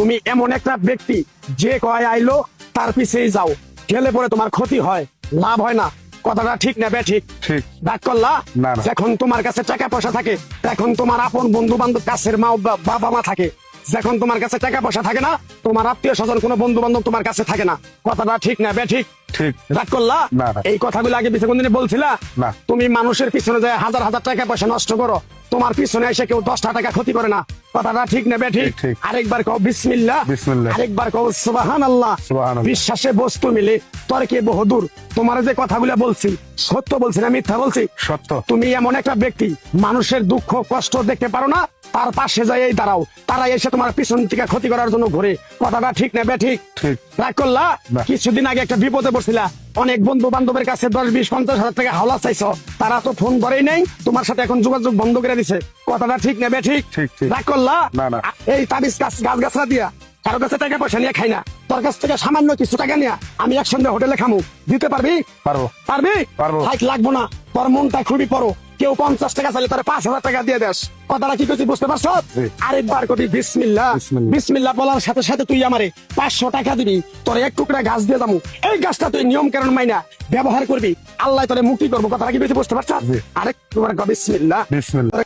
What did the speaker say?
তুমি এমন একটা ব্যক্তি যে কয় আইলো তার পিছেই যাও, গেলে পরে তোমার ক্ষতি হয়, লাভ হয় না। কথাটা ঠিক না ঠিক? ঠিক। ডাক করলা না, না। যখন তোমার কাছে টাকা পয়সা থাকে তখন তোমার আপন বন্ধু বান্ধব, কাছের মা বাবা মা থাকে। যখন তোমার কাছে টাকা পয়সা থাকে না, তোমার আত্মীয় স্বজন কোনো বন্ধু বান্ধব তোমার কাছে থাকে না। কথাটা ঠিক না ঠিক? ঠিক। রাগ করলা? না, না। এই কথাগুলো আগে পিছনে কোনদিন বলছিলা? না। তুমি মানুষের পিছনে যায় হাজার হাজার টাকা পয়সা নষ্ট করো, তোমার পিছনে এসে কেউ 10টা টাকা ক্ষতি করে না। কথাটা ঠিক না ঠিক? ঠিক। আরেকবার কও বিসমিল্লাহ, বিসমিল্লাহ। আরেকবার কও সুবহানাল্লাহ। সুবহানাল্লাহ। বিশ্বাসে বস্তু মিলে তর্কে বহুদূর। তোমার যে কথাগুলো বলছি সত্য বলছি না মিথ্যা বলছি? সত্য। তুমি এমন একটা ব্যক্তি মানুষের দুঃখ কষ্ট দেখতে পারো না, তার পাশে যাই দাঁড়াও, তারা এসে তোমার পিছন থেকে ক্ষতি করার জন্য ঘুরে। কথাটা ঠিক না ঠিক? ঠিক। রাগ করলা? না। কিছুদিন আগে একটা বিপদে পড়ছিলা, অনেক বন্ধু বান্ধবের কাছে 10-20-50 হাজার টাকা হাওলা চাইছো, তারা তো ফোন করেই নেই, তোমার সাথে এখন যোগাযোগ বন্ধ করে দিছে। কথাটা ঠিক না ঠিক? ঠিক, ঠিক। রাগ করলা? না, না। এই তাবিজ গাছ গাছরা দিয়া কারো কাছে টাকা পয়সা নিয়ে খাই না, তোর কাছ থেকে সামান্য কিছু টাকা নিয়ে আমি একসঙ্গে হোটেলে খামু, দিতে পারবি? পারবো। পারবি? পারবো। হাইট লাগবো না, তোর মনটা খুবই বড়। কেউ 50 টাকা চাইলে তোর 5,000 টাকা দিয়ে দেস। কথাটা কি করছি বুঝতে পারছ? জি। আরেকবার কবি বিসমিল্লাহ। বিসমিল্লাহ। বিসমিল্লাহ বলার সাথে সাথে তুই আমারে 500 টাকা দিবি, তোর এক টুকরা গাছ দিয়ে যাবো। এই গাছটা তুই নিয়ম কারণ মাইনা ব্যবহার করবি, আল্লাহ তোরে মুক্তি করবো। কথাটা কি করছি বুঝতে পারছ? জি। আরেকবার কবি বিসমিল্লাহ। বিসমিল্লাহ।